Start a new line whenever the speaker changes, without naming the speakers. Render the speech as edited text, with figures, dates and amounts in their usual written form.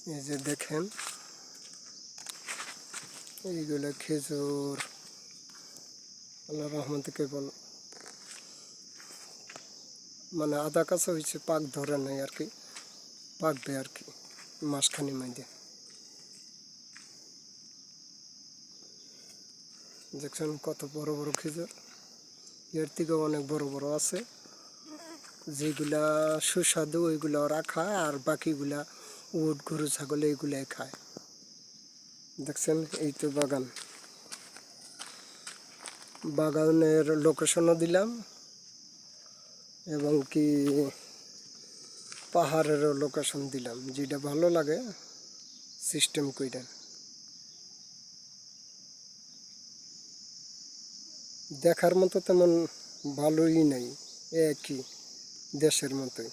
এই যে দেখেন এইগুলো খেজুর, আল্লাহ রহমতে কেবল মানে আধা কাছে হয়েছে, পাক ধরে নাই আর কি, পাকবে আর কি মাসখানি মধ্যে। দেখছেন কত বড় বড় খেজুর, এর থেকেও অনেক বড় বড় আছে। যেগুলা সুস্বাদু ওইগুলা ওরা খায়, আর বাকিগুলা উট গরু ছাগল এইগুলাই খায়। দেখছেন এই তো বাগান, বাগানের লোকেশনও দিলাম এবং কি পাহাড়েরও লোকেশন দিলাম, যেটা ভালো লাগে সিস্টেম কইরা। দেখার মতো তেমন ভালোই নাই, একই দেশের মতোই।